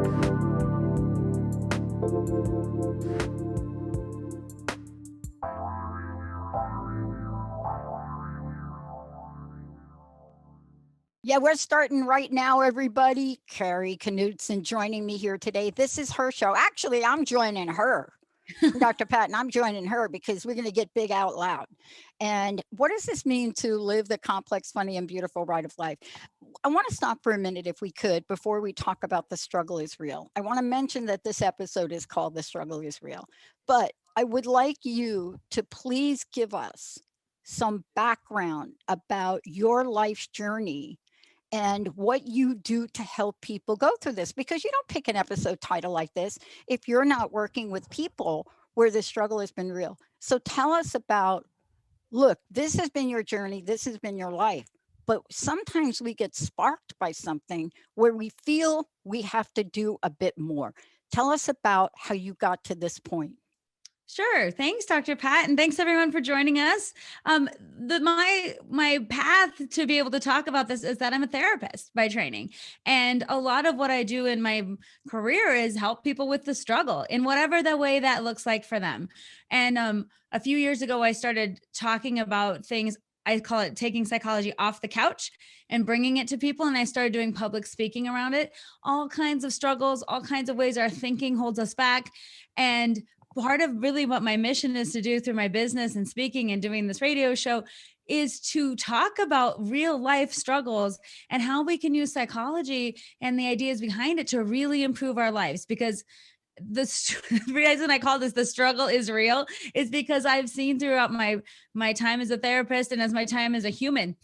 Yeah, we're starting right now, everybody. Kari Knutson joining me here today. This is her show. Actually, I'm joining her. I'm Dr. Pat, and I'm joining her because we're going to get big out loud. And what does this mean to live the complex, funny, and beautiful ride of life? I want to stop for a minute, if we could, before we talk about The Struggle is Real. I want to mention that this episode is called The Struggle is Real. But I would like you to please give us some background about your life's journey and what you do to help people go through this, because you don't pick an episode title like this if you're not working with people where the struggle has been real. So tell us about, look, this has been your journey, this has been your life, but sometimes we get sparked by something where we feel we have to do a bit more. Tell us about how you got to this point. Sure. Thanks, Dr. Pat. And thanks everyone for joining us. My path to be able to talk about this is that I'm a therapist by training. And a lot of what I do in my career is help people with the struggle in whatever the way that looks like for them. And a few years ago, I started talking about things. I call it taking psychology off the couch and bringing it to people. And I started doing public speaking around it, all kinds of struggles, all kinds of ways our thinking holds us back. And part of really what my mission is to do through my business and speaking and doing this radio show is to talk about real life struggles and how we can use psychology and the ideas behind it to really improve our lives. Because the reason I call this The Struggle is Real is because I've seen throughout my time as a therapist and as my time as a human,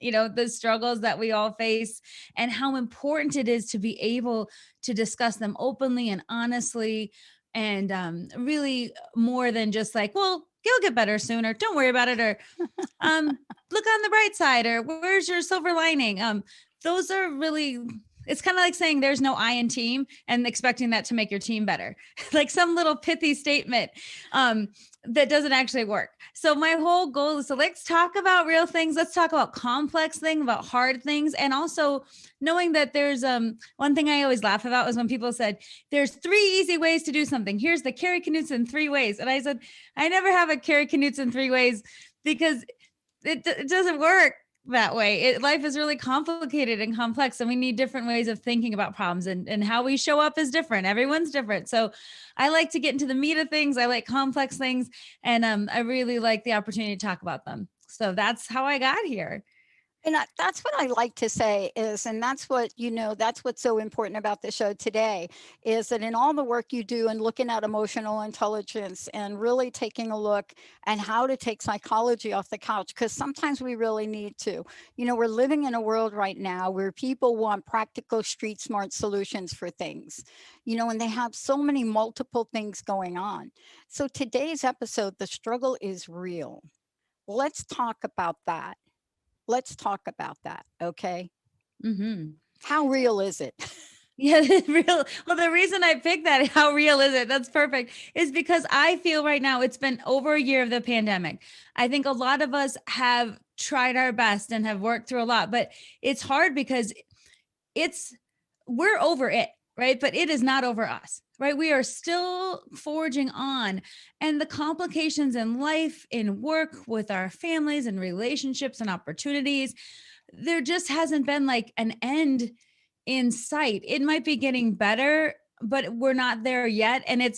the struggles that we all face and how important it is to be able to discuss them openly and honestly. And really more than just like, well, you'll get better sooner. Don't worry about it. Or look on the bright side, or where's your silver lining? Those are really, it's kind of like saying there's no I in team and expecting that to make your team better. Like some little pithy statement that doesn't actually work. So my whole goal is to let's talk about real things. Let's talk about complex things, about hard things. And also knowing that there's one thing I always laugh about was when people said, there's 3 easy ways to do something. Here's the Kari Knutson 3 ways. And I said, I never have a Kari Knutson 3 ways because it doesn't work that way. Life is really complicated and complex, and we need different ways of thinking about problems, and how we show up is different. Everyone's different. So I like to get into the meat of things. I like complex things, and I really like the opportunity to talk about them. So that's how I got here. And that's what I like to say is, and that's what, that's what's so important about the show today, is that in all the work you do and looking at emotional intelligence and really taking a look at how to take psychology off the couch, because sometimes we really need to. We're living in a world right now where people want practical, street smart solutions for things, and they have so many multiple things going on. So today's episode, The Struggle is Real. Let's talk about that. Let's talk about that. Okay. Mm-hmm. How real is it? Yeah, real. Well, the reason I picked that, how real is it? That's perfect. Is because I feel right now it's been over a year of the pandemic. I think a lot of us have tried our best and have worked through a lot, but it's hard because we're over it, right? But it is not over us, right? We are still forging on, and the complications in life, in work, with our families and relationships and opportunities, there just hasn't been like an end in sight. It might be getting better, but we're not there yet. And I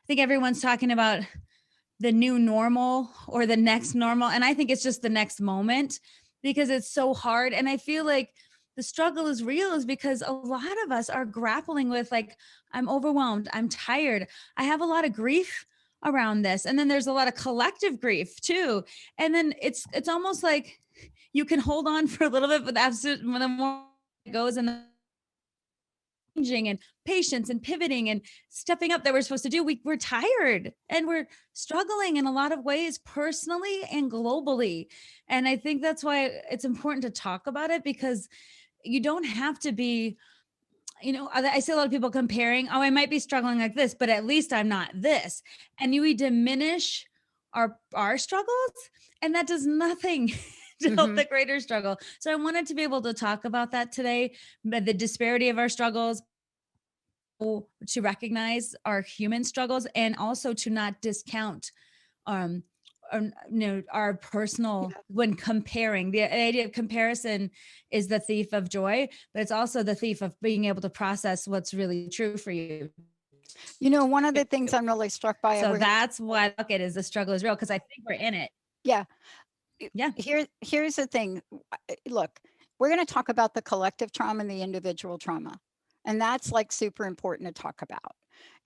think everyone's talking about the new normal or the next normal. And I think it's just the next moment because it's so hard. And I feel like the struggle is real is because a lot of us are grappling with like, I'm overwhelmed. I'm tired. I have a lot of grief around this. And then there's a lot of collective grief too. And then it's almost like you can hold on for a little bit, but the more it goes and changing and patience and pivoting and stepping up that we're supposed to do, we're tired and we're struggling in a lot of ways, personally and globally. And I think that's why it's important to talk about it, because you don't have to be, I see a lot of people comparing, I might be struggling like this, but at least I'm not this. And we diminish our struggles, and that does nothing to help the greater struggle. So I wanted to be able to talk about that today, the disparity of our struggles, to recognize our human struggles, and also to not discount um our personal, Yeah. when comparing. The idea of comparison is the thief of joy, but it's also the thief of being able to process what's really true for you. One of the things I'm really struck by, and So we're going to, that's why I look at it, is the struggle is real, because I think we're in it. yeah, Yeah. here's the thing. Look, we're going to talk about the collective trauma and the individual trauma. And that's like super important to talk about.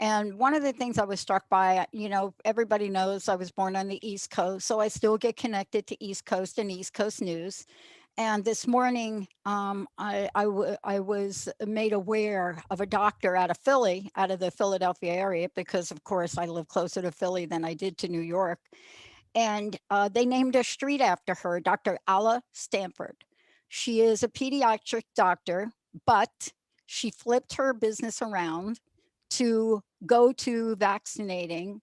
And one of the things I was struck by, everybody knows I was born on the East Coast, so I still get connected to East Coast and East Coast news. And this morning, I was made aware of a doctor out of Philly, out of the Philadelphia area, because of course I live closer to Philly than I did to New York. And they named a street after her, Dr. Alla Stanford. She is a pediatric doctor, but she flipped her business around to go to vaccinating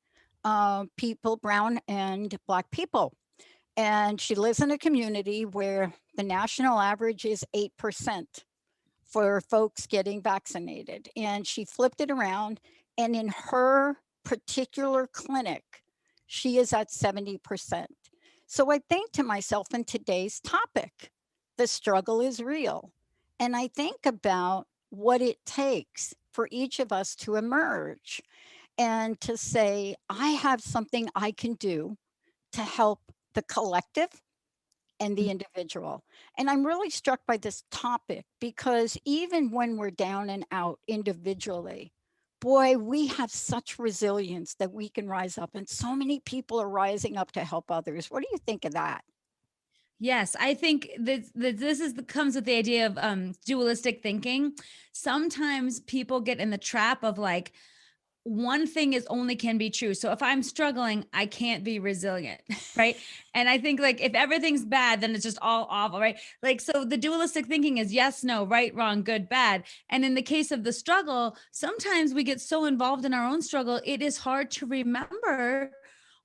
people, brown and Black people. And she lives in a community where the national average is 8% for folks getting vaccinated. And she flipped it around. And in her particular clinic, she is at 70%. So I think to myself, in today's topic, the struggle is real. And I think about what it takes for each of us to emerge and to say, I have something I can do to help the collective and the individual. And I'm really struck by this topic because even when we're down and out individually, boy, we have such resilience that we can rise up. And so many people are rising up to help others. What do you think of that? Yes, I think this is comes with the idea of dualistic thinking. Sometimes people get in the trap of like, one thing is only can be true. So if I'm struggling, I can't be resilient, right? And I think like if everything's bad, then it's just all awful, right? Like, so the dualistic thinking is yes, no, right, wrong, good, bad. And in the case of the struggle, sometimes we get so involved in our own struggle, it is hard to remember,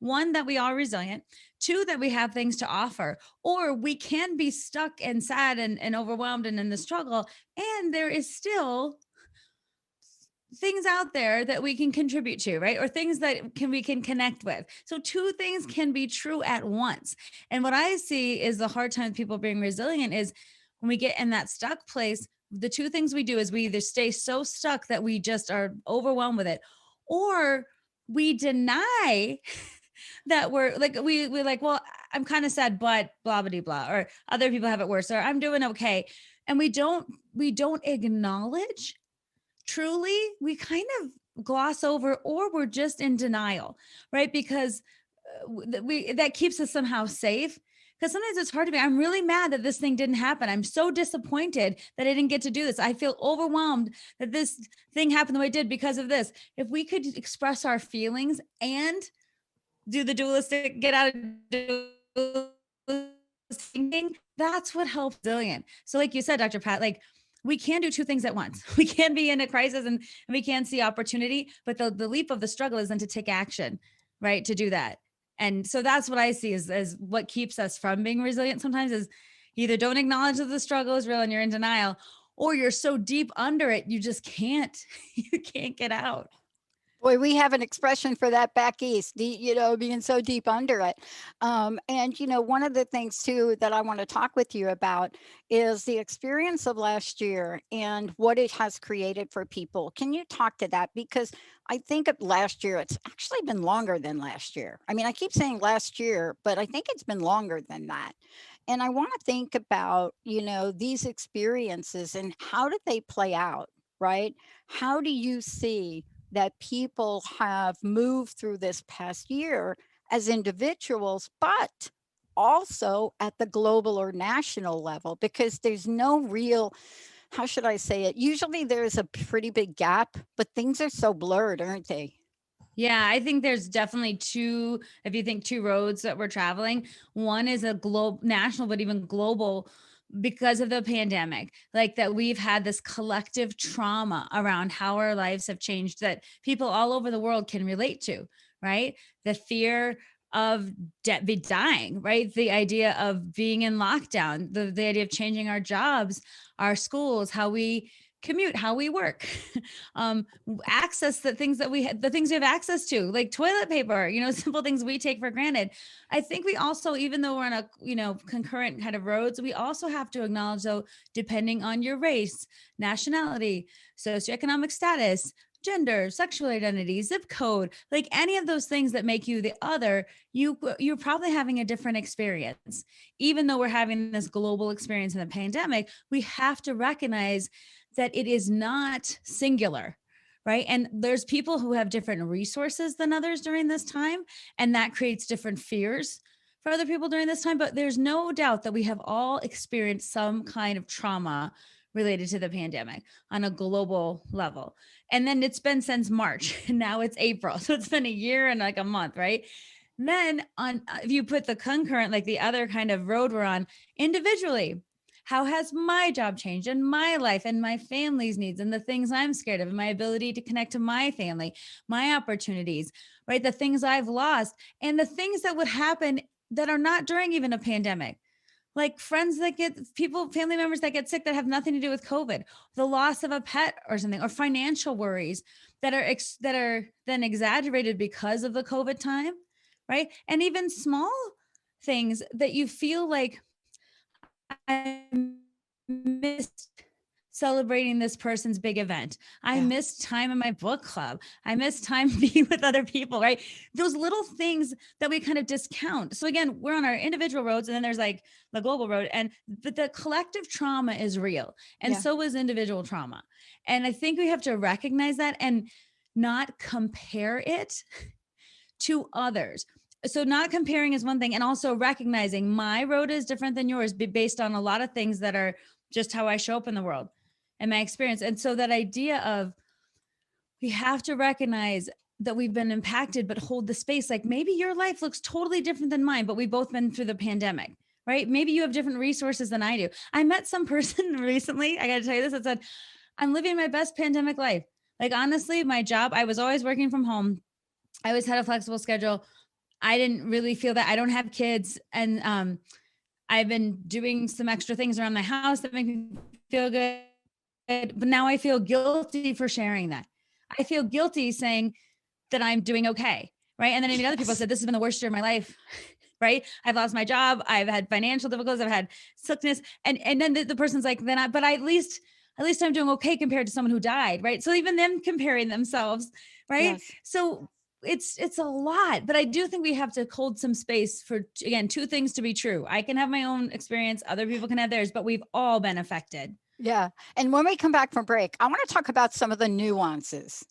one, that we are resilient, two, that we have things to offer, or we can be stuck and sad and overwhelmed and in the struggle, and there is still things out there that we can contribute to, right? Or things that we can connect with. So two things can be true at once. And what I see is the hard time with people being resilient is when we get in that stuck place, the two things we do is we either stay so stuck that we just are overwhelmed with it, or we deny that we're like, we're like, well, I'm kind of sad, but blah blah blah, or other people have it worse, or I'm doing okay. And we don't acknowledge, truly, we kind of gloss over, or we're just in denial, right? Because we that keeps us somehow safe. Because sometimes it's hard to be, I'm really mad that this thing didn't happen. I'm so disappointed that I didn't get to do this. I feel overwhelmed that this thing happened the way it did because of this. If we could express our feelings and do the dualistic, get out of thinking, that's what helps resilient. So like you said, Dr. Pat, like we can do two things at once. We can be in a crisis and we can see opportunity, but the leap of the struggle is then to take action, right? To do that. And so that's what I see as what keeps us from being resilient sometimes, is either don't acknowledge that the struggle is real and you're in denial, or you're so deep under it, you just can't, you can't get out. Boy, we have an expression for that back east, being so deep under it. And, one of the things too that I want to talk with you about is the experience of last year and what it has created for people. Can you talk to that? Because I think of last year, it's actually been longer than last year. I mean, I keep saying last year, but I think it's been longer than that. And I want to think about, these experiences and how did they play out, right? How do you see that people have moved through this past year as individuals, but also at the global or national level, because there's no real, how should I say it? Usually there's a pretty big gap, but things are so blurred, aren't they? Yeah, I think there's definitely two, if you think two roads that we're traveling, one is a global, national, but even global, because of the pandemic, like that we've had this collective trauma around how our lives have changed that people all over the world can relate to, right? The fear of be dying, right? The idea of being in lockdown, the idea of changing our jobs, our schools, how we commute, how we work, access the things that the things we have access to, like toilet paper, simple things we take for granted. I think we also, even though we're on a, concurrent kind of roads, we also have to acknowledge, though, depending on your race, nationality, socioeconomic status, gender, sexual identity, zip code, like any of those things that make you the other, you're probably having a different experience. Even though we're having this global experience in the pandemic, we have to recognize that it is not singular, right? And there's people who have different resources than others during this time, and that creates different fears for other people during this time. But there's no doubt that we have all experienced some kind of trauma related to the pandemic on a global level. And then it's been since March, and now it's April. So it's been a year and like a month, right? And then if you put the concurrent, like the other kind of road we're on individually, how has my job changed and my life and my family's needs and the things I'm scared of and my ability to connect to my family, my opportunities, right? The things I've lost and the things that would happen that are not during even a pandemic, like friends that family members that get sick that have nothing to do with COVID, the loss of a pet or something, or financial worries that are then exaggerated because of the COVID time, right? And even small things that you feel like, I missed celebrating this person's big event. I missed time in my book club. I missed time being with other people, right? Those little things that we kind of discount. So again, we're on our individual roads, and then there's like the global road, but the collective trauma is real. And so is individual trauma. And I think we have to recognize that and not compare it to others. So not comparing is one thing, and also recognizing my road is different than yours based on a lot of things that are just how I show up in the world and my experience. And so that idea of, we have to recognize that we've been impacted, but hold the space. Like maybe your life looks totally different than mine, but we've both been through the pandemic, right? Maybe you have different resources than I do. I met some person recently, I got to tell you this, that said, I'm living my best pandemic life. Like honestly, my job, I was always working from home. I always had a flexible schedule. I didn't really feel that. I don't have kids. And I've been doing some extra things around my house that make me feel good. But now I feel guilty for sharing that. I feel guilty saying that I'm doing okay. Right. And then many other people said, this has been the worst year of my life. Right. I've lost my job. I've had financial difficulties. I've had sickness. And then the person's like, but at least I'm doing okay compared to someone who died. Right. So even them comparing themselves. Right. Yes. So it's a lot, but I do think we have to hold some space for, again, two things to be true. I can have my own experience. Other people can have theirs, but we've all been affected. Yeah. And when we come back from break, I want to talk about some of the nuances.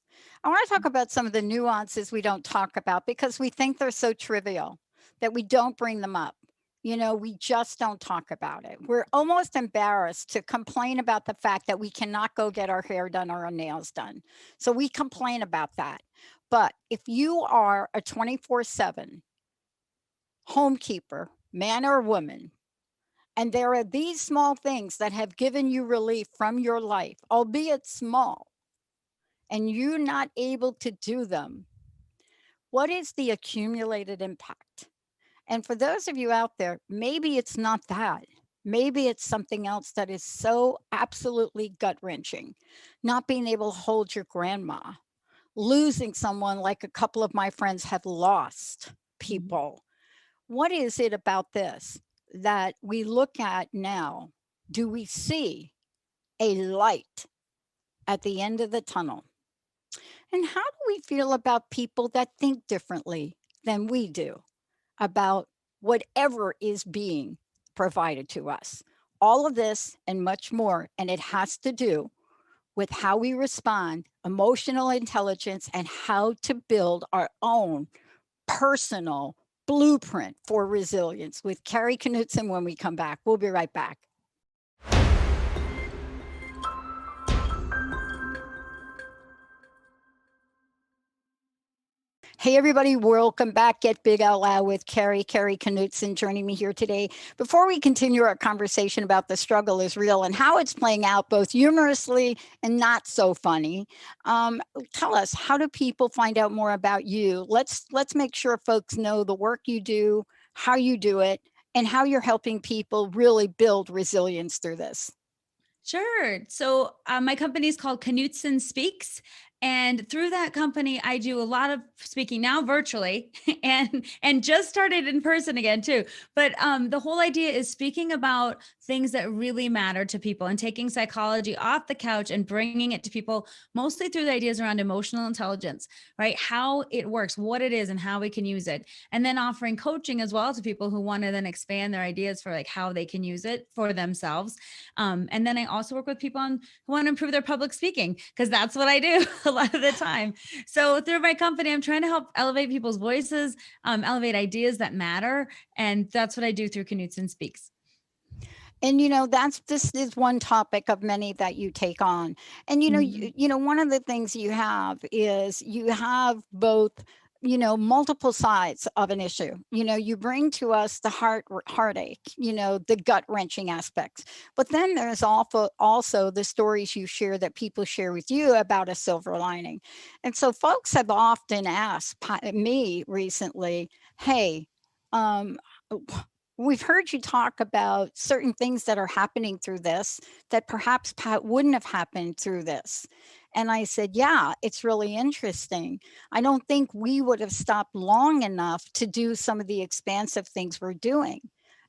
I want to talk about some of the nuances we don't talk about because we think they're so trivial that we don't bring them up. We just don't talk about it. We're almost embarrassed to complain about the fact that we cannot go get our hair done or our nails done. So we complain about that. But if you are a 24/7 homekeeper, man or woman, and there are these small things that have given you relief from your life, albeit small, and you're not able to do them, what is the accumulated impact? And for those of you out there, maybe it's not that. Maybe it's something else that is so absolutely gut wrenching. Not being able to hold your grandma, losing someone like a couple of my friends have lost people. What is it about this that we look at now? Do we see a light at the end of the tunnel? And how do we feel about people that think differently than we do about whatever is being provided to us? All of this and much more. And it has to do with how we respond, emotional intelligence, and how to build our own personal blueprint for resilience with Kari Knutson when we come back. We'll be right back. Hey, everybody, welcome back. Get Big Out Loud with Kari Knutson joining me here today. Before we continue our conversation about the struggle is real and how it's playing out both humorously and not so funny, tell us, how do people find out more about you? Let's make sure folks know the work you do, how you do it, and how you're helping people really build resilience through this. Sure. So my company is called Knutson Speaks. And through that company, I do a lot of speaking now virtually and just started in person again too. But the whole idea is speaking about things that really matter to people and taking psychology off the couch and bringing it to people mostly through the ideas around emotional intelligence, right? How it works, what it is, and how we can use it. And then offering coaching as well to people who want to then expand their ideas for like how they can use it for themselves. And then I also work with people who want to improve their public speaking because that's what I do a lot of the time. So through my company, I'm trying to help elevate people's voices, elevate ideas that matter. And that's what I do through Knutson Speaks. And this is one topic of many that you take on. And one of the things you have is you have both multiple sides of an issue. You bring to us the heartache, the gut wrenching aspects, but then there's also the stories you share that people share with you about a silver lining. And so folks have often asked me recently, hey, um we've heard you talk about certain things that are happening through this that perhaps wouldn't have happened through this. And I said, yeah, it's really interesting. I don't think we would have stopped long enough to do some of the expansive things we're doing.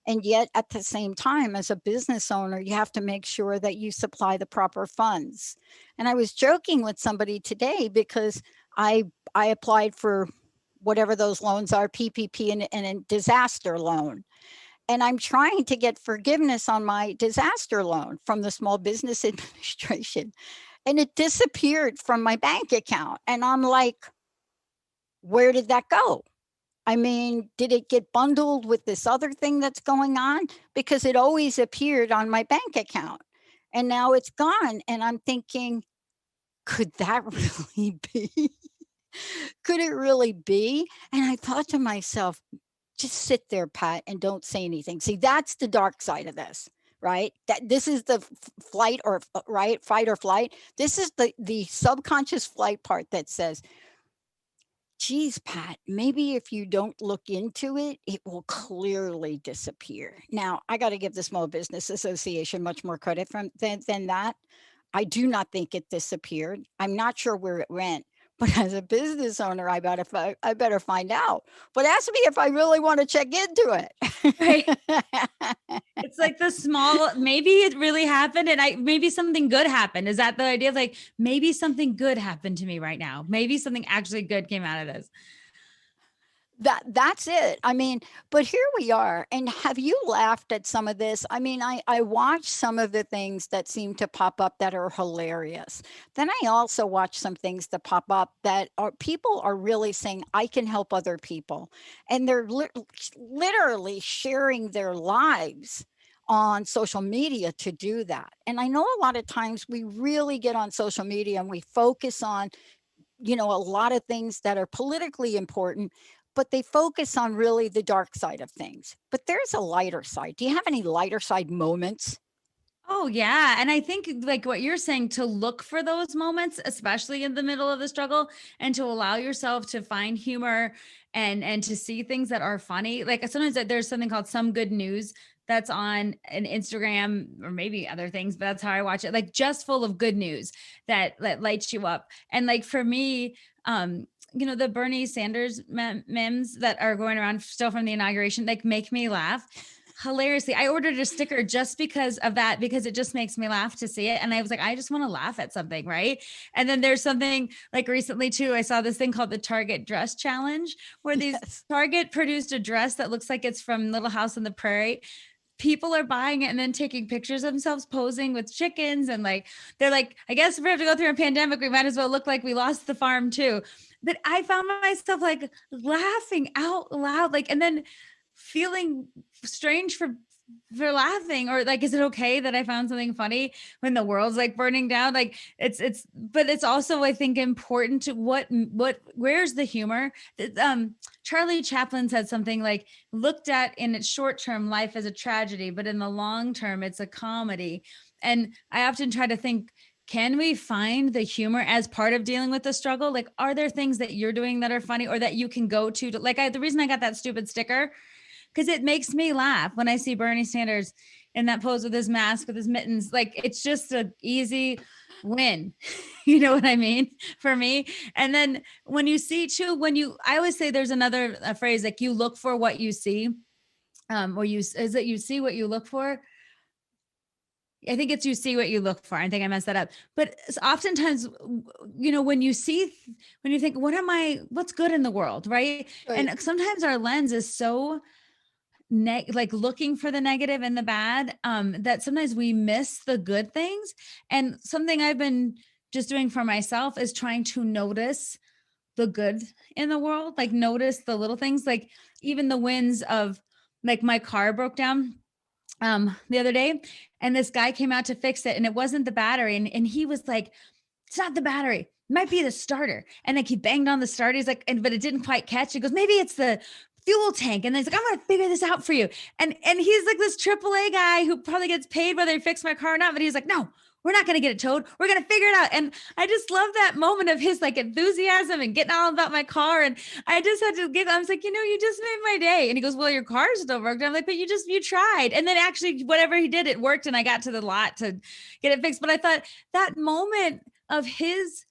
And yet, at the same time, as a business owner, you have to make sure that you supply the proper funds. And I was joking with somebody today because I applied for whatever those loans are, PPP and a disaster loan. And I'm trying to get forgiveness on my disaster loan from the Small Business Administration. And it disappeared from my bank account. And I'm like, where did that go? I mean, did it get bundled with this other thing that's going on? Because it always appeared on my bank account. And now it's gone. And I'm thinking, could that really be? Could it really be? And I thought to myself, just sit there, Pat, and don't say anything. See, that's the dark side of this, right? That this is the flight or right, fight or flight. This is the subconscious flight part that says, geez, Pat, maybe if you don't look into it, it will clearly disappear. Now, I got to give the Small Business Association much more credit than that. I do not think it disappeared. I'm not sure where it went. But as a business owner, I better find out. But ask me if I really want to check into Right. it. It's like the small, maybe it really happened and maybe something good happened. Is that the idea of like, maybe something good happened to me right now? Maybe something actually good came out of this. That's it. I mean, but here we are. And have you laughed at some of this? I mean, I watch some of the things that seem to pop up that are hilarious. Then I also watch some things that pop up that are people are really saying, I can help other people. And they're literally sharing their lives on social media to do that. And I know a lot of times we really get on social media and we focus on a lot of things that are politically important, but they focus on really the dark side of things. But there's a lighter side. Do you have any lighter side moments? Oh, yeah. And I think like what you're saying, to look for those moments, especially in the middle of the struggle, and to allow yourself to find humor and to see things that are funny. Like sometimes there's something called Some Good News that's on an Instagram or maybe other things, but that's how I watch it. Like just full of good news that lights you up. And like for me, the Bernie Sanders memes that are going around still from the inauguration, like make me laugh hilariously. I ordered a sticker just because of that, because it just makes me laugh to see it. And I was like, I just want to laugh at something. Right. And then there's something like recently too, I saw this thing called the Target Dress Challenge, where these Target produced a dress that looks like it's from Little House on the Prairie. People are buying it and then taking pictures of themselves posing with chickens. And like, they're like, I guess if we have to go through a pandemic, we might as well look like we lost the farm too. But I found myself like laughing out loud, like, and then feeling strange for laughing, or like, is it okay that I found something funny when the world's like burning down? Like but it's also, I think, important to where's the humor? Charlie Chaplin said something like, looked at in its short term, life as a tragedy, but in the long term, it's a comedy. And I often try to think, can we find the humor as part of dealing with the struggle? Like, are there things that you're doing that are funny or that you can go to like, the reason I got that stupid sticker, because it makes me laugh when I see Bernie Sanders in that pose with his mask, with his mittens. Like, it's just a easy win. You know what I mean? For me. And then when you see too, I always say there's another phrase, like, you look for what you see. Or is it you see what you look for? I think it's you see what you look for. I think I messed that up. But oftentimes, when you think, what's good in the world, right? Right. And sometimes our lens is so like looking for the negative and the bad, that sometimes we miss the good things. And something I've been just doing for myself is trying to notice the good in the world, like notice the little things, like even the wins of, like, my car broke down the other day, and this guy came out to fix it, and it wasn't the battery, and he was like, it's not the battery, it might be the starter. And like, he banged on the starter, he's like, but it didn't quite catch. He goes, maybe it's the fuel tank. And then he's like, I'm gonna figure this out for you. And he's like this AAA guy who probably gets paid whether he fixed my car or not, but he's like, no, we're not going to get it towed, we're going to figure it out. And I just love that moment of his like enthusiasm and getting all about my car. And I just had to giggle. I was like, you just made my day. And he goes, well, your car's still broke down. I'm like, but you tried. And then actually whatever he did, it worked. And I got to the lot to get it fixed. But I thought that moment of his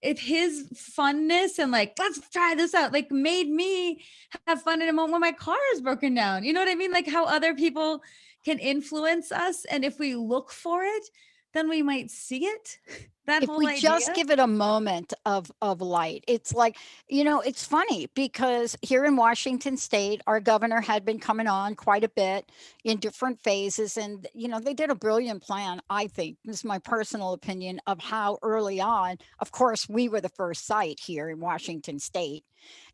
funness and like, let's try this out, like, made me have fun in a moment when my car is broken down. You know what I mean? Like, how other people can influence us. And if we look for it, then we might see it. That If whole we just idea. give it a moment of light. It's like, it's funny because here in Washington State, our governor had been coming on quite a bit in different phases. And, they did a brilliant plan, I think. This is my personal opinion of how early on, of course, we were the first site here in Washington State.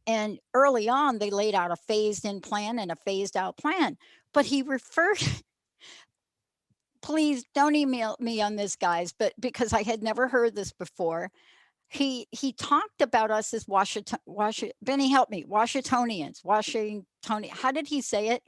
And early on, they laid out a phased in plan and a phased out plan. But he referred, please don't email me on this, guys, but because I had never heard this before, he talked about us as Benny, help me, Washingtonians, how did he say it?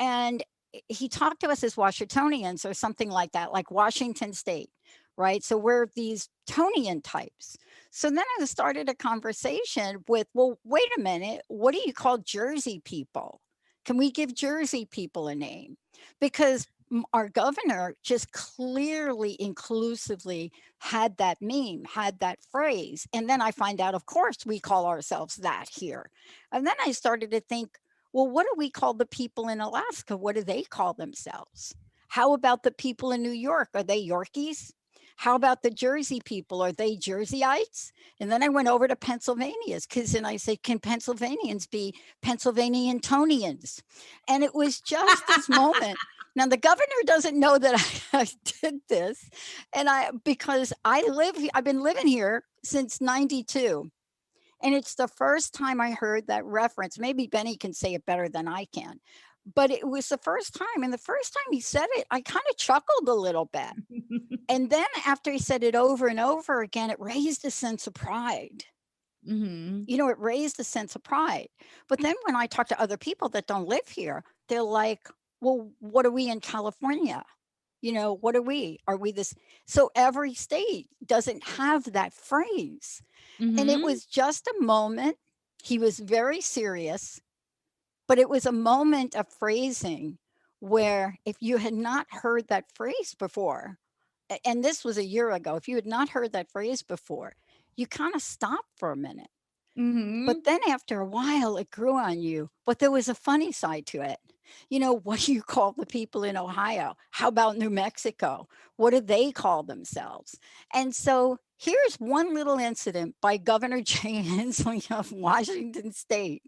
And he talked to us as Washingtonians or something like that, like Washington State, right? So we're these Tonian types. So then I started a conversation with, well, wait a minute, what do you call Jersey people? Can we give Jersey people a name? Because our governor just clearly inclusively had that meme, had that phrase. And then I find out, of course, we call ourselves that here. And then I started to think, well, what do we call the people in Alaska? What do they call themselves? How about the people in New York? Are they Yorkies? How about the Jersey people? Are they Jerseyites? And then I went over to Pennsylvania's because then I said, can Pennsylvanians be Pennsylvanian Tonians? And it was just this moment. Now the governor doesn't know that I did this, and because I've been living here since '92, and it's the first time I heard that reference. Maybe Benny can say it better than I can, but it was the first time. And the first time he said it, I kind of chuckled a little bit, and then after he said it over and over again, it raised a sense of pride. Mm-hmm. It raised a sense of pride. But then when I talk to other people that don't live here, they're like, well, what are we in California? What are we? Are we this? So every state doesn't have that phrase. And it Mm-hmm. was just a moment. He was very serious, but it was a moment of phrasing where if you had not heard that phrase before, and this was a year ago, if you had not heard that phrase before, you kind of stopped for a minute. Mm-hmm. But then after a while, it grew on you. But there was a funny side to it. What do you call the people in Ohio? How about New Mexico? What do they call themselves? And so here's one little incident by Governor Jay Inslee of Washington State,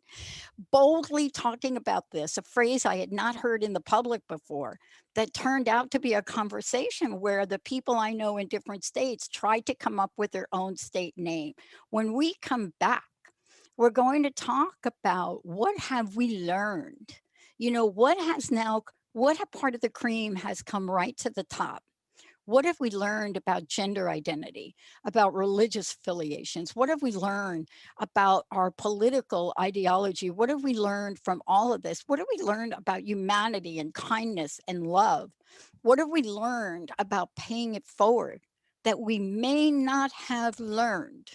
boldly talking about this, a phrase I had not heard in the public before, that turned out to be a conversation where the people I know in different states tried to come up with their own state name. When we come back, we're going to talk about what have we learned? What part of the cream has come right to the top? What have we learned about gender identity, about religious affiliations? What have we learned about our political ideology? What have we learned from all of this? What have we learned about humanity and kindness and love? What have we learned about paying it forward that we may not have learned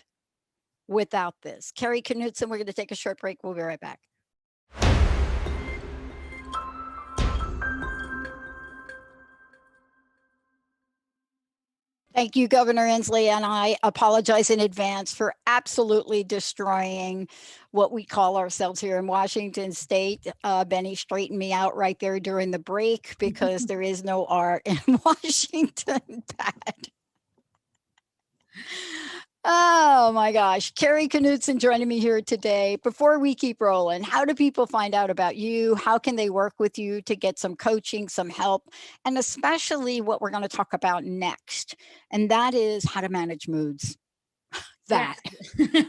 without this? Kari Knutson, we're going to take a short break. We'll be right back. Thank you, Governor Inslee, and I apologize in advance for absolutely destroying what we call ourselves here in Washington State. Benny straightened me out right there during the break because there is no R in Washington, Pat. Oh my gosh. Kari Knutson joining me here today. Before we keep rolling, how do people find out about you? How can they work with you to get some coaching, some help, and especially what we're going to talk about next? And that is how to manage moods. Yes, That.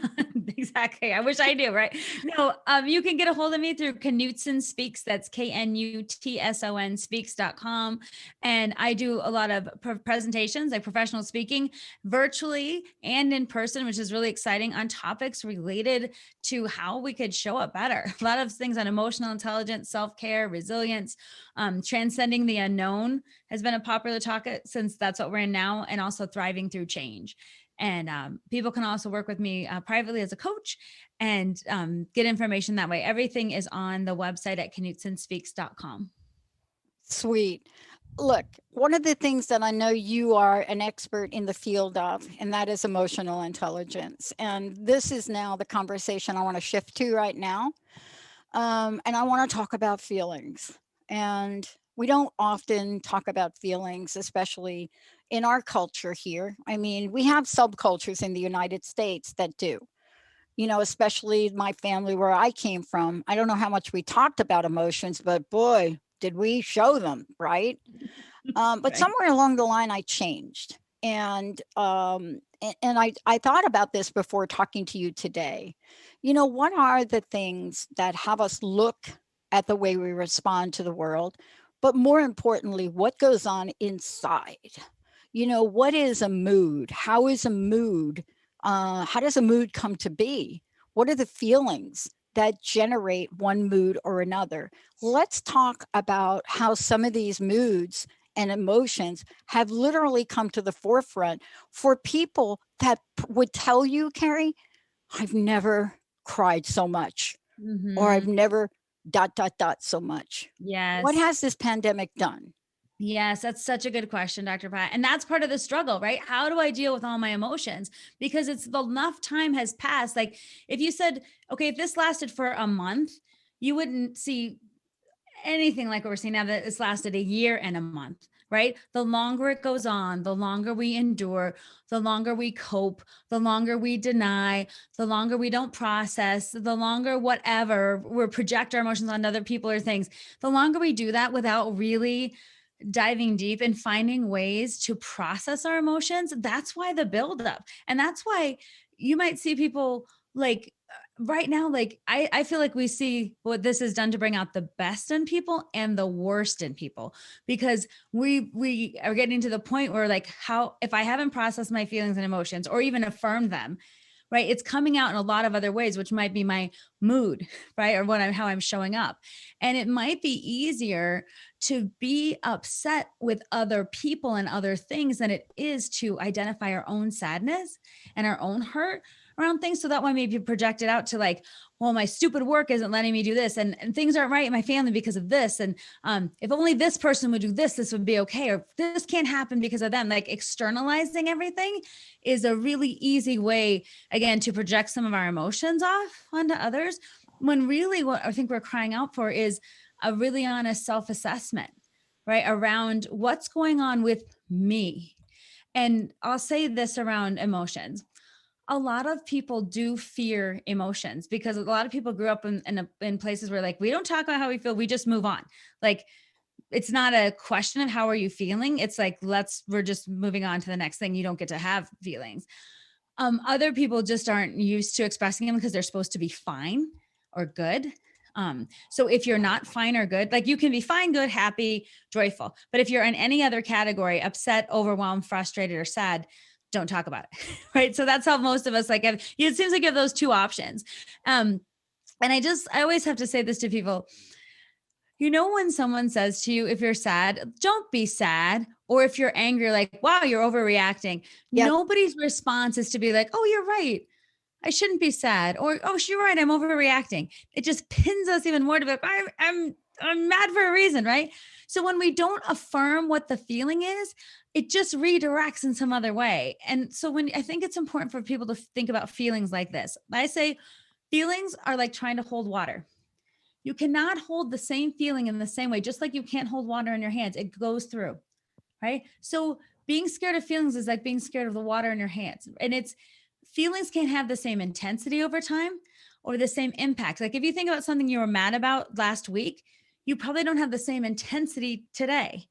exactly. I wish I knew, right? No, you can get a hold of me through Knutson Speaks. That's KNUTSON speaks.com. And I do a lot of presentations, like professional speaking, virtually and in person, which is really exciting, on topics related to how we could show up better. A lot of things on emotional intelligence, self-care, resilience, transcending the unknown has been a popular topic since that's what we're in now, and also thriving through change. And people can also work with me privately as a coach and get information that way. Everything is on the website at knutsonspeaks.com. Sweet. Look, one of the things that I know you are an expert in the field of, and that is emotional intelligence. And this is now the conversation I want to shift to right now. And I want to talk about feelings. And we don't often talk about feelings, especially in our culture here. I mean, we have subcultures in the United States that do, especially my family where I came from. I don't know how much we talked about emotions, but boy, did we show them, right? But Right. somewhere along the line, I changed. And I thought about this before talking to you today. What are the things that have us look at the way we respond to the world? But more importantly, what goes on inside? What is a mood? How is a mood? How does a mood come to be? What are the feelings that generate one mood or another? Let's talk about how some of these moods and emotions have literally come to the forefront for people that would tell you, Kari, I've never cried so much, or I've Mm-hmm. never dot, dot, dot so much. What Yes. has this pandemic done? Yes, that's such a good question, Dr. Pat. And that's part of the struggle, right? How do I deal with all my emotions? Because it's enough time has passed. Like if you said, okay, if this lasted for a month, you wouldn't see anything like what we're seeing now that it's lasted a year and a month, right? The longer it goes on, the longer we endure, the longer we cope, the longer we deny, the longer we don't process, the longer whatever we project our emotions on other people or things, the longer we do that without really diving deep and finding ways to process our emotions. That's why the buildup. And that's why you might see people like right now, like I feel like we see what this has done to bring out the best in people and the worst in people, because we are getting to the point where like how if I haven't processed my feelings and emotions or even affirmed them, right, it's coming out in a lot of other ways, which might be my mood, right, or how I'm showing up. And it might be easier to be upset with other people and other things than it is to identify our own sadness and our own hurt around things. So that way maybe project it out to like, well, my stupid work isn't letting me do this, and things aren't right in my family because of this, and if only this person would do this, this would be okay, or this can't happen because of them. Like externalizing everything is a really easy way, again, to project some of our emotions off onto others, when really what I think we're crying out for is a really honest self-assessment, right, around what's going on with me. And I'll say this around emotions: a lot of people do fear emotions because a lot of people grew up in places where like we don't talk about how we feel, we just move on. Like it's not a question of how are you feeling, it's like we're just moving on to the next thing. You don't get to have feelings. Other people just aren't used to expressing them because they're supposed to be fine or good. So if you're not fine or good, like you can be fine, good, happy, joyful, but if you're in any other category, upset, overwhelmed, frustrated, or sad, don't talk about it. Right. So that's how most of us like have, it seems like you have those two options. And I always have to say this to people. When someone says to you, if you're sad, don't be sad. Or if you're angry, like, wow, you're overreacting. Yep. Nobody's response is to be like, oh, you're right, I shouldn't be sad. Or, oh, you're right, I'm overreacting. It just pins us even more to be like, I'm mad for a reason, right? So when we don't affirm what the feeling is, it just redirects in some other way. And so when I think it's important for people to think about feelings like this, I say feelings are like trying to hold water. You cannot hold the same feeling in the same way, just like you can't hold water in your hands. It goes through, right? So being scared of feelings is like being scared of the water in your hands. And it's feelings can't have the same intensity over time or the same impact. Like if you think about something you were mad about last week, you probably don't have the same intensity today.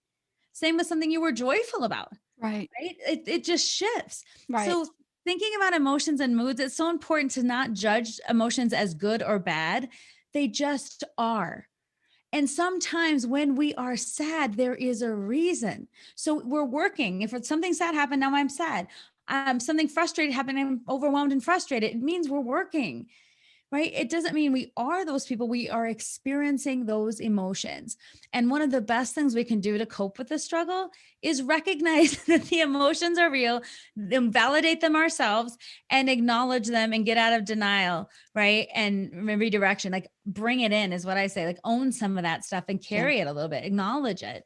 Same with something you were joyful about, Right. right? It just shifts. Right. So thinking about emotions and moods, it's so important to not judge emotions as good or bad. They just are. And sometimes when we are sad, there is a reason. So we're working. If it's something sad happened, now I'm sad. Something frustrated happened, I'm overwhelmed and frustrated. It means we're working, right? It doesn't mean we are those people. We are experiencing those emotions. And one of the best things we can do to cope with the struggle is recognize that the emotions are real, then validate them ourselves and acknowledge them and get out of denial, right? And redirection, like bring it in is what I say, like own some of that stuff and Yeah. carry it a little bit, acknowledge it.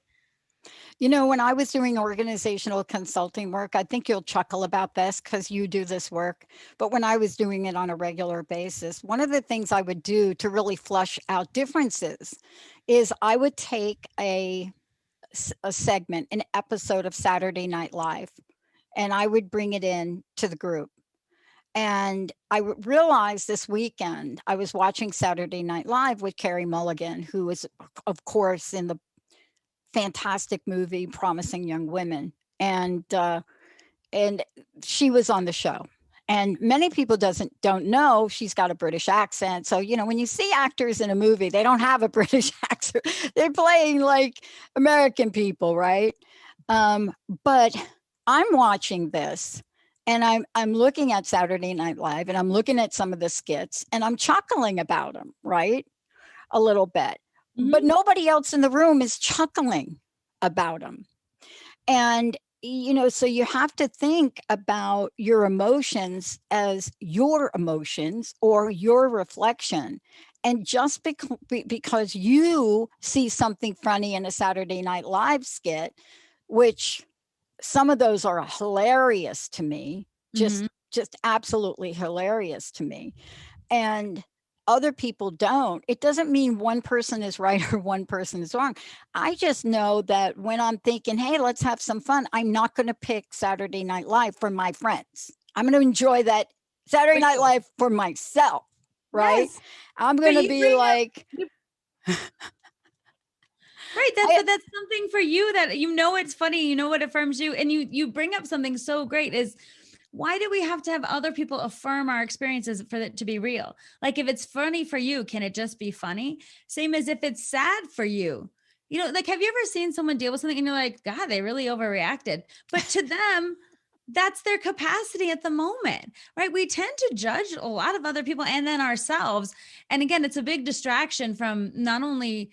You know, when I was doing organizational consulting work, I think you'll chuckle about this because you do this work. But when I was doing it on a regular basis, one of the things I would do to really flush out differences is I would take a segment, an episode of Saturday Night Live, and I would bring it in to the group. And I realized this weekend I was watching Saturday Night Live with Carrie Mulligan, who was, of course, in the fantastic movie Promising Young Women, and she was on the show. And many people don't know she's got a British accent. So you know, when you see actors in a movie, they don't have a British accent; they're playing like American people, right? But I'm watching this, and I'm looking at Saturday Night Live, and I'm looking at some of the skits, and I'm chuckling about them, right? A little bit, but Mhm. nobody else in the room is chuckling about them. And, you know, so you have to think about your emotions as your emotions or your reflection. And just because you see something funny in a Saturday Night Live skit, which some of those are hilarious to me, Mhm. just absolutely hilarious to me, and other people don't, it doesn't mean one person is right or one person is wrong. I just know that when I'm thinking, hey, let's have some fun, I'm not going to pick Saturday Night Live for my friends. I'm going to enjoy that Saturday For Night you. Live for myself, right? Yes. I'm But going to you be bring up like, you right, that's I, but that's something for you that you know it's funny, you know what affirms you, and you bring up something so great is why do we have to have other people affirm our experiences for it to be real? Like if it's funny for you, can it just be funny? Same as if it's sad for you. You know, like have you ever seen someone deal with something and you're like, God, they really overreacted. But to them, that's their capacity at the moment, right? We tend to judge a lot of other people and then ourselves. And again, it's a big distraction from not only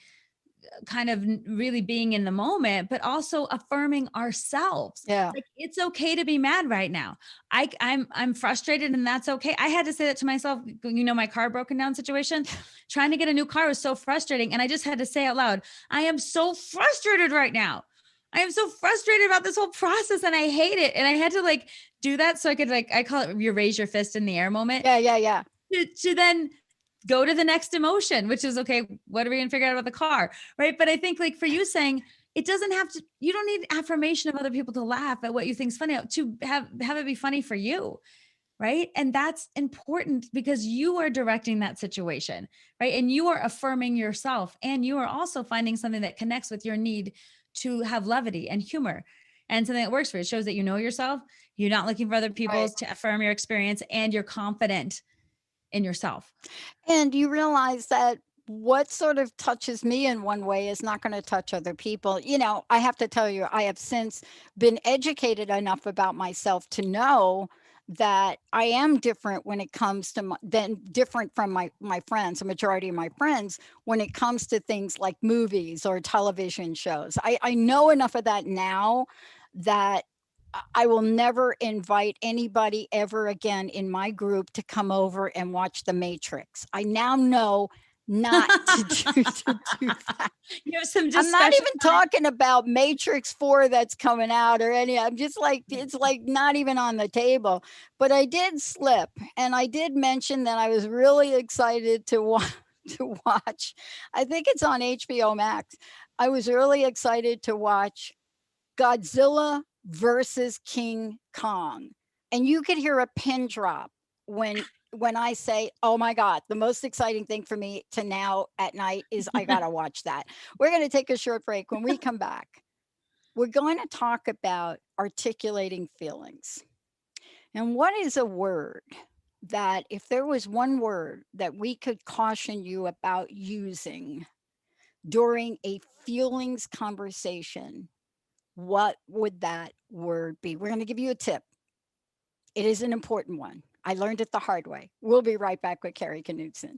kind of really being in the moment, but also affirming ourselves. yeah, Like it's okay to be mad right now. I'm frustrated and that's okay. I had to say that to myself, you know, my car broken down situation, trying to get a new car was so frustrating. And I just had to say out loud, I am so frustrated right now. I am so frustrated about this whole process and I hate it. And I had to like do that so I could like, I call it you raise your fist in the air moment yeah, yeah, yeah. to then go to the next emotion, which is okay, what are we gonna figure out about the car? Right. But I think like for you saying it doesn't have to, you don't need affirmation of other people to laugh at what you think is funny to have it be funny for you. Right. And that's important because you are directing that situation. Right. And you are affirming yourself and you are also finding something that connects with your need to have levity and humor and something that works for you. It shows that you know yourself. You're not looking for other Right. people's to affirm your experience and you're confident in yourself. And you realize that what sort of touches me in one way is not going to touch other people. You know, I have to tell you, I have since been educated enough about myself to know that I am different when it comes to then different from my friends, a majority of my friends, when it comes to things like movies or television shows. I know enough of that now that I will never invite anybody ever again in my group to come over and watch The Matrix. I now know not to do that. You have some I'm not discussion even talking about Matrix 4 that's coming out or any. I'm just like, it's like not even on the table. But I did slip, and I did mention that I was really excited to watch. I think it's on HBO Max. I was really excited to watch Godzilla versus King Kong. And you could hear a pin drop when I say, "Oh my god, the most exciting thing for me to now at night is I got to watch that." We're going to take a short break. When we come back, we're going to talk about articulating feelings. And what is a word that, if there was one word that we could caution you about using during a feelings conversation, what would that word be? We're going to give you a tip. It is an important one. I learned it the hard way. We'll be right back with Kari Knutson.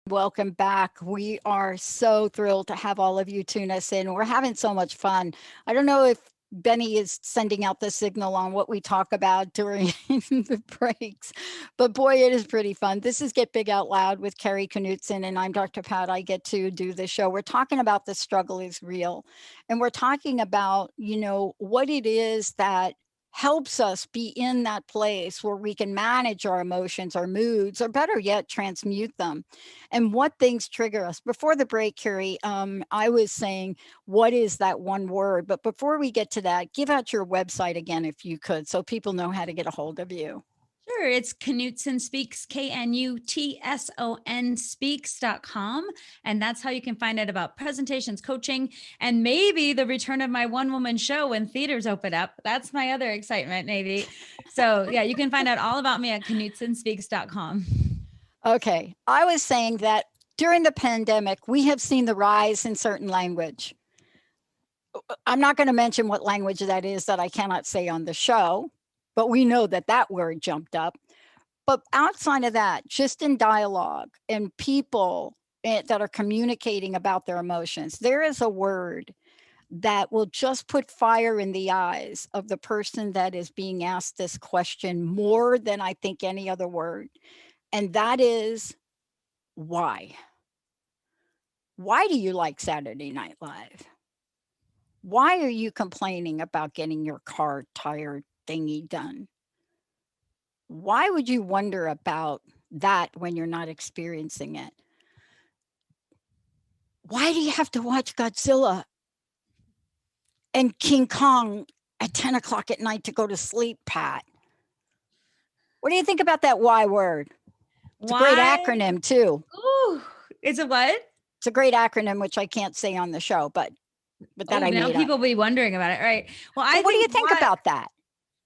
Welcome back. We are so thrilled to have all of you tune us in. We're having so much fun. I don't know if Benny is sending out the signal on what we talk about during the breaks, but boy, it is pretty fun. This is Get Big Out Loud with Kari Knutson, and I'm Dr. Pat. I get to do this show. We're talking about the struggle is real, and we're talking about, what it is that helps us be in that place where we can manage our emotions, our moods, or better yet, transmute them, and what things trigger us. Before the break, Kari, I was saying, what is that one word? But before we get to that, give out your website again, if you could, so people know how to get a hold of you. Sure. It's Knutson Speaks, KNUTSON speaks.com. And that's how you can find out about presentations, coaching, and maybe the return of my one-woman show when theaters open up. That's my other excitement, maybe. So yeah, you can find out all about me at KnutSonSpeaks.com. Okay. I was saying that during the pandemic, we have seen the rise in certain language. I'm not going to mention what language that is that I cannot say on the show, but we know that that word jumped up. But outside of that, just in dialogue and people that are communicating about their emotions, there is a word that will just put fire in the eyes of the person that is being asked this question more than I think any other word. And that is why. Why do you like Saturday Night Live? Why are you complaining about getting your car tire thingy done? Why would you wonder about that when you're not experiencing it? Why do you have to watch Godzilla and King Kong at 10 o'clock at night to go to sleep, Pat? What do you think about that why word? It's a great acronym, too. Ooh, it's a what? It's a great acronym, which I can't say on the show, but that I now made people up. be wondering about it, right? Well, What do you think about that?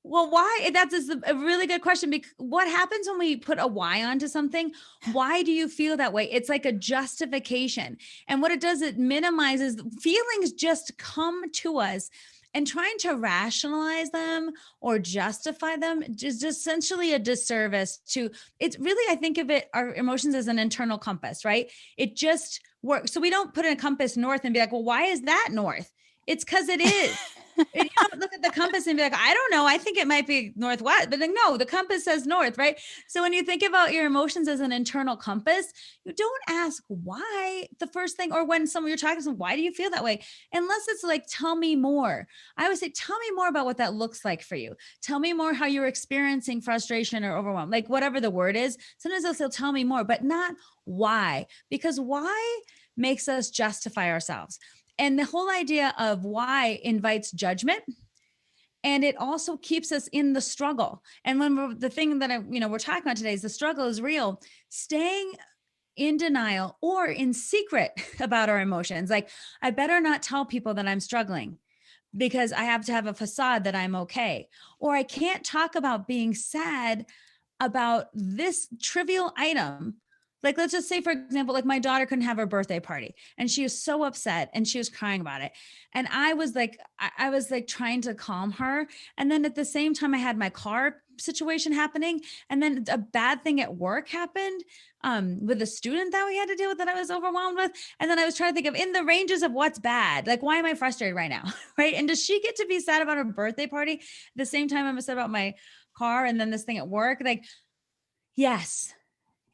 Well, why? That's a really good question. Because what happens when we put a why onto something? Why do you feel that way? It's like a justification. And what it does, it minimizes feelings just come to us, and trying to rationalize them or justify them is essentially a disservice to it's really, I think of it, our emotions as an internal compass, right? It just works. So we don't put in a compass north and be like, well, why is that north? It's because it is. You don't look at the compass and be like, I don't know. I think it might be northwest, but then no, the compass says north, right? So when you think about your emotions as an internal compass, you don't ask why the first thing, or when someone you're talking to, why do you feel that way? Unless it's like, tell me more. I would say, tell me more about what that looks like for you. Tell me more how you're experiencing frustration or overwhelm, like whatever the word is. Sometimes they'll say, tell me more, but not why, because why makes us justify ourselves. And the whole idea of why invites judgment, and it also keeps us in the struggle. And when the thing that we're talking about today is the struggle is real. Staying in denial or in secret about our emotions, like I better not tell people that I'm struggling because I have to have a facade that I'm okay, or I can't talk about being sad about this trivial item Like, let's just say, for example, like my daughter couldn't have her birthday party and she was so upset and she was crying about it. And I was like, I was like trying to calm her. And then at the same time, I had my car situation happening. And then a bad thing at work happened with a student that we had to deal with that I was overwhelmed with. And then I was trying to think of in the ranges of what's bad, like, why am I frustrated right now? Right. And does she get to be sad about her birthday party at the same time I'm upset about my car and then this thing at work? Like, yes.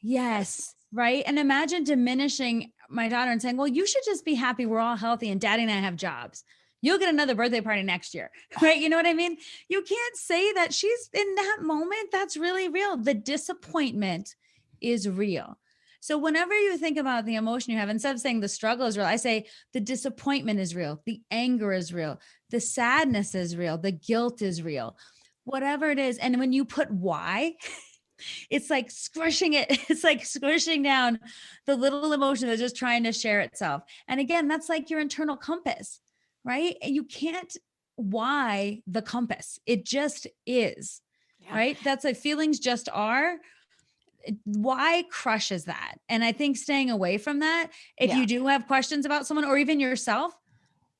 Yes. Right. And imagine diminishing my daughter and saying, well, you should just be happy we're all healthy and daddy and I have jobs. You'll get another birthday party next year. Right. You know what I mean? You can't say that. She's in that moment. That's really real. The disappointment is real. So whenever you think about the emotion you have, instead of saying the struggle is real, I say the disappointment is real. The anger is real. The sadness is real. The guilt is real. Whatever it is. And when you put why, it's like squishing it. It's like squishing down the little emotion that's just trying to share itself. And again, that's like your internal compass, right? And you can't why the compass. It just is, Yeah. right? That's like feelings just are. Why crushes that. And I think staying away from that, if Yeah. you do have questions about someone or even yourself,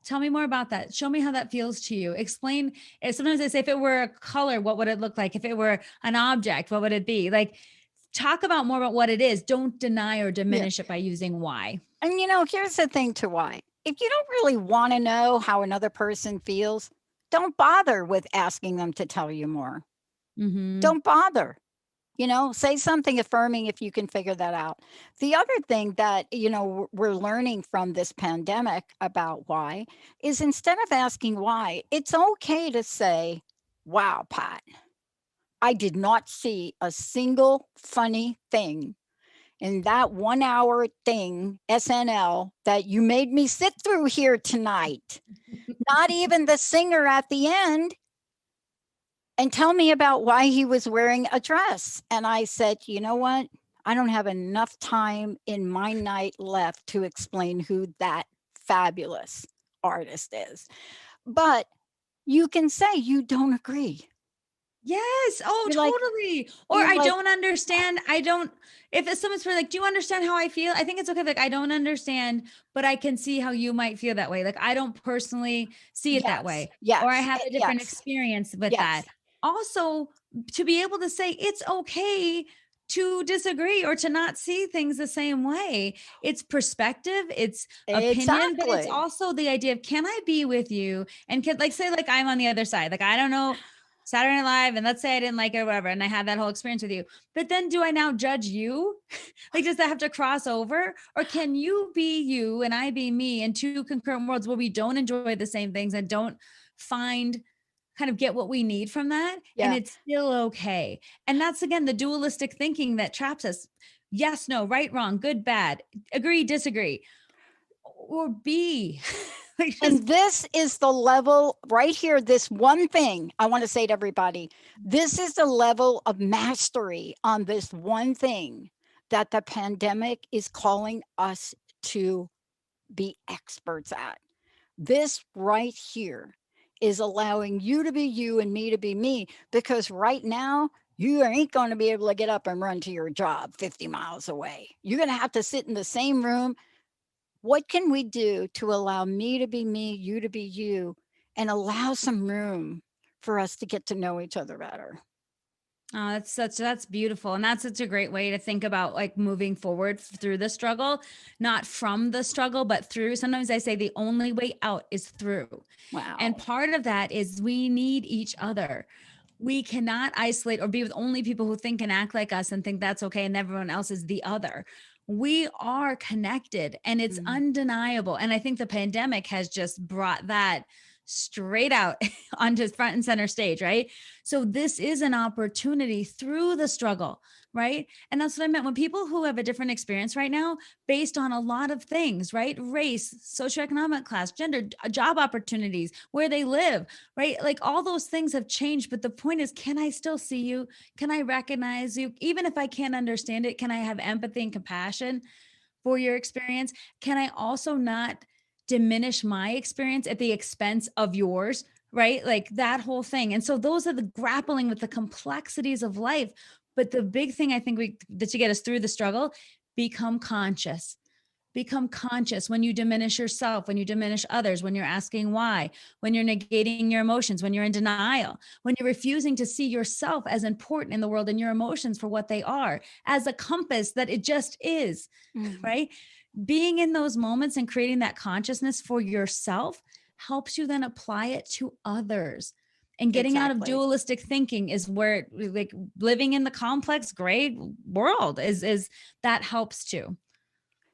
tell me more about that. Show me how that feels to you. Explain. Sometimes I say, if it were a color, what would it look like? If it were an object, what would it be? Like, talk about more about what it is. Don't deny or diminish it by using why. And here's the thing to why. If you don't really want to know how another person feels, don't bother with asking them to tell you more. Don't bother. Say something affirming if you can figure that out. The other thing that, we're learning from this pandemic about why is instead of asking why, it's okay to say, wow, Pat, I did not see a single funny thing in that 1 hour thing, SNL, that you made me sit through here tonight. Not even the singer at the end. And tell me about why he was wearing a dress. And I said, you know what? I don't have enough time in my night left to explain who that fabulous artist is. But you can say you don't agree. Yes. Oh, You're like- totally. Or you're I like- don't understand. If someone's like, do you understand how I feel? I think it's okay. Like, I don't understand, but I can see how you might feel that way. Like, I don't personally see it that way. Yes. Or I have a different yes. experience with Yes. that. Also, to be able to say it's okay to disagree or to not see things the same way. It's perspective, it's opinion, but it's Exactly. also the idea of, can I be with you? And can, like, say, like, I'm on the other side. Like, I don't know Saturday Night Live, and let's say I didn't like it or whatever, and I had that whole experience with you. But then do I now judge you? Like, does that have to cross over? Or can you be you and I be me in two concurrent worlds where we don't enjoy the same things and don't kind of get what we need from that? Yeah. And it's still okay. And that's, again, the dualistic thinking that traps us. Yes, no, right, wrong, good, bad, agree, disagree, or be. And this is the level right here. This one thing I want to say to everybody, this is the level of mastery on this one thing that the pandemic is calling us to be experts at. This right here is allowing you to be you and me to be me, because right now you ain't going to be able to get up and run to your job 50 miles away. You're going to have to sit in the same room. What can we do to allow me to be me, you to be you, and allow some room for us to get to know each other better? Oh, that's beautiful. And that's such a great way to think about, like, moving forward through the struggle, not from the struggle, but through. Sometimes I say the only way out is through. Wow. And part of that is we need each other. We cannot isolate or be with only people who think and act like us and think that's okay, and everyone else is the other. We are connected, and it's undeniable. And I think the pandemic has just brought that straight out onto front and center stage, right? So this is an opportunity through the struggle, right? And that's what I meant when people who have a different experience right now, based on a lot of things, right? Race, socioeconomic class, gender, job opportunities, where they live, right? Like, all those things have changed. But the point is, can I still see you? Can I recognize you? Even if I can't understand it, can I have empathy and compassion for your experience? Can I also not diminish my experience at the expense of yours, right? Like, that whole thing. And so those are the grappling with the complexities of life. But the big thing I think that to get us through the struggle, become conscious. Become conscious when you diminish yourself, when you diminish others, when you're asking why, when you're negating your emotions, when you're in denial, when you're refusing to see yourself as important in the world and your emotions for what they are, as a compass that it just is, right? Being in those moments and creating that consciousness for yourself helps you then apply it to others. And getting out of dualistic thinking is where, like, living in the complex gray world is that helps too.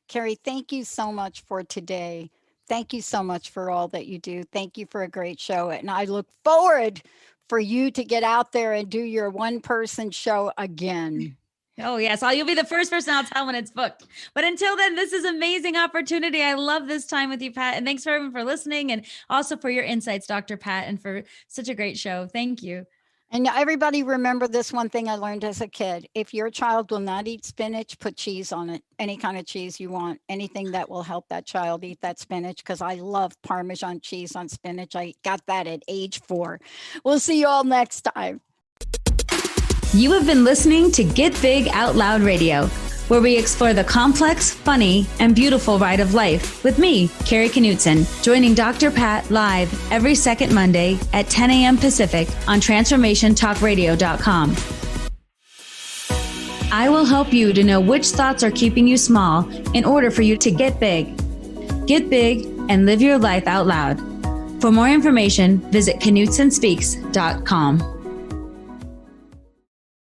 Kari, thank you so much for today. Thank you so much for all that you do. Thank you for a great show. And I look forward for you to get out there and do your one-person show again. Oh, yes. You'll be the first person I'll tell when it's booked. But until then, this is an amazing opportunity. I love this time with you, Pat. And thanks for everyone for listening, and also for your insights, Dr. Pat, and for such a great show. Thank you. And everybody remember this one thing I learned as a kid. If your child will not eat spinach, put cheese on it. Any kind of cheese you want. Anything that will help that child eat that spinach, because I love Parmesan cheese on spinach. I got that at age 4. We'll see you all next time. You have been listening to Get Big Out Loud Radio, where we explore the complex, funny, and beautiful ride of life with me, Kari Knutson, joining Dr. Pat live every second Monday at 10 a.m. Pacific on TransformationTalkRadio.com. I will help you to know which thoughts are keeping you small in order for you to get big. Get big and live your life out loud. For more information, visit KnutsonSpeaks.com.